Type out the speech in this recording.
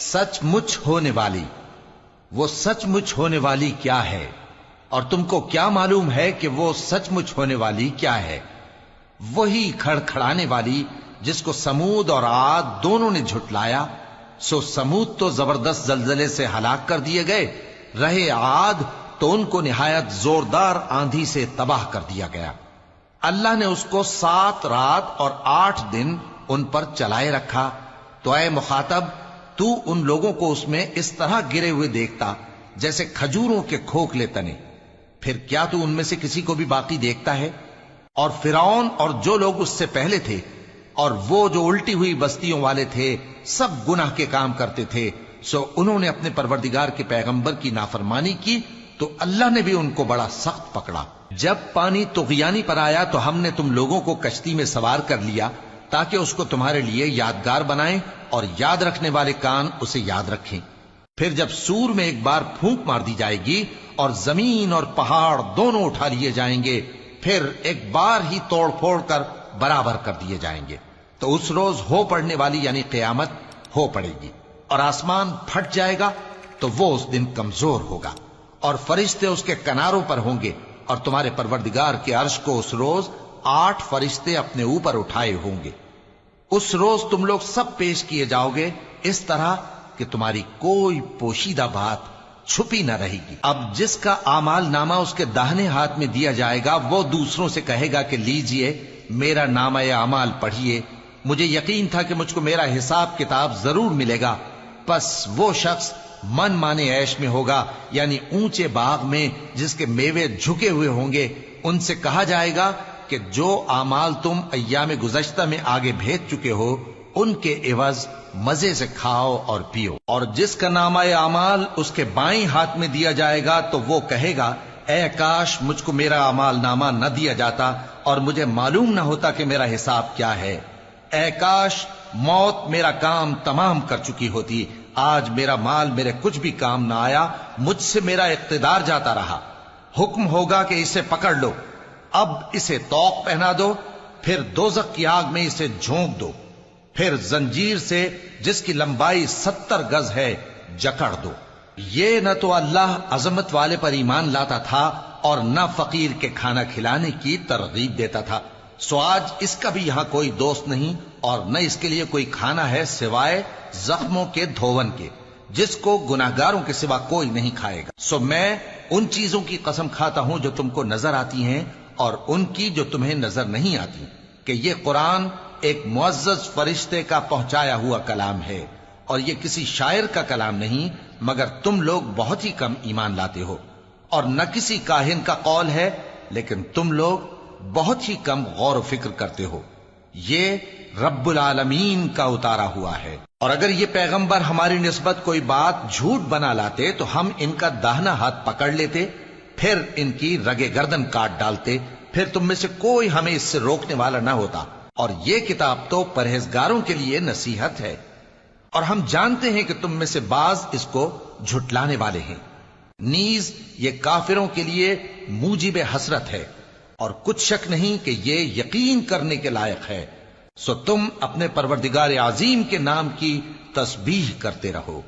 سچ مچ ہونے والی، وہ سچ مچ ہونے والی کیا ہے؟ اور تم کو کیا معلوم ہے کہ وہ سچ مچ ہونے والی کیا ہے؟ وہی کھڑکھڑانے والی جس کو سمود اور عاد دونوں نے جھٹلایا۔ سو سمود تو زبردست زلزلے سے ہلاک کر دیے گئے، رہے عاد تو ان کو نہایت زوردار آندھی سے تباہ کر دیا گیا۔ اللہ نے اس کو 7 رات اور 8 دن ان پر چلائے رکھا۔ تو اے مخاطب، تو ان لوگوں کو اس میں اس طرح گرے ہوئے دیکھتا جیسے کھجوروں کے کھوکھلے تنے، پھر کیا تو ان میں سے کسی کو بھی باقی دیکھتا ہے؟ اور فرعون اور جو لوگ اس سے پہلے تھے اور وہ جو الٹی ہوئی بستیوں والے تھے، سب گناہ کے کام کرتے تھے، سو انہوں نے اپنے پروردگار کے پیغمبر کی نافرمانی کی تو اللہ نے بھی ان کو بڑا سخت پکڑا۔ جب پانی طغیانی پر آیا تو ہم نے تم لوگوں کو کشتی میں سوار کر لیا تاکہ اس کو تمہارے لیے یادگار بنائیں اور یاد رکھنے والے کان اسے یاد رکھیں۔ پھر جب سور میں ایک بار پھونک مار دی جائے گی اور زمین اور پہاڑ دونوں اٹھا لیے جائیں گے، پھر ایک بار ہی توڑ پھوڑ کر برابر کر دیے جائیں گے، تو اس روز ہو پڑنے والی یعنی قیامت ہو پڑے گی، اور آسمان پھٹ جائے گا تو وہ اس دن کمزور ہوگا، اور فرشتے اس کے کناروں پر ہوں گے، اور تمہارے پروردگار کے عرش کو اس روز 8 فرشتے اپنے اوپر اٹھائے ہوں گے۔ اس روز تم لوگ سب پیش کیے جاؤ گے اس طرح کہ تمہاری کوئی پوشیدہ بات چھپی نہ رہے گی۔ اب جس کا اعمال نامہ اس کے داہنے ہاتھ میں دیا جائے گا وہ دوسروں سے کہے گا کہ لیجئے میرا نامہ اعمال پڑھیے، مجھے یقین تھا کہ مجھ کو میرا حساب کتاب ضرور ملے گا۔ پس وہ شخص من مانے عیش میں ہوگا، یعنی اونچے باغ میں جس کے میوے جھکے ہوئے ہوں گے۔ ان سے کہا جائے گا کہ جو اعمال تم ایام گزشتہ میں آگے بھیج چکے ہو ان کے عوض مزے سے کھاؤ اور پیو۔ اور جس کا نامہ اعمال اس کے بائیں ہاتھ میں دیا جائے گا تو وہ کہے گا اے کاش مجھ کو میرا اعمال نامہ نہ دیا جاتا اور مجھے معلوم نہ ہوتا کہ میرا حساب کیا ہے۔ اے کاش موت میرا کام تمام کر چکی ہوتی، آج میرا مال میرے کچھ بھی کام نہ آیا، مجھ سے میرا اقتدار جاتا رہا۔ حکم ہوگا کہ اسے پکڑ لو، اب اسے طوق پہنا دو، پھر دوزخ کی آگ میں اسے جھونک دو، پھر زنجیر سے جس کی لمبائی 70 گز ہے جکڑ دو۔ یہ نہ تو اللہ عظمت والے پر ایمان لاتا تھا اور نہ فقیر کے کھانا کھلانے کی ترغیب دیتا تھا، سو آج اس کا بھی یہاں کوئی دوست نہیں اور نہ اس کے لیے کوئی کھانا ہے سوائے زخموں کے دھون کے، جس کو گناہگاروں کے سوا کوئی نہیں کھائے گا۔ سو میں ان چیزوں کی قسم کھاتا ہوں جو تم کو نظر آتی ہیں اور ان کی جو تمہیں نظر نہیں آتی، کہ یہ قرآن ایک معزز فرشتے کا پہنچایا ہوا کلام ہے اور یہ کسی شاعر کا کلام نہیں، مگر تم لوگ بہت ہی کم ایمان لاتے ہو، اور نہ کسی کاہن کا قول ہے لیکن تم لوگ بہت ہی کم غور و فکر کرتے ہو۔ یہ رب العالمین کا اتارا ہوا ہے۔ اور اگر یہ پیغمبر ہماری نسبت کوئی بات جھوٹ بنا لاتے تو ہم ان کا داہنا ہاتھ پکڑ لیتے، پھر ان کی رگے گردن کاٹ ڈالتے، پھر تم میں سے کوئی ہمیں اس سے روکنے والا نہ ہوتا۔ اور یہ کتاب تو پرہیزگاروں کے لیے نصیحت ہے، اور ہم جانتے ہیں کہ تم میں سے بعض اس کو جھٹلانے والے ہیں۔ نیز یہ کافروں کے لیے موجب حسرت ہے، اور کچھ شک نہیں کہ یہ یقین کرنے کے لائق ہے۔ سو تم اپنے پروردگار عظیم کے نام کی تسبیح کرتے رہو۔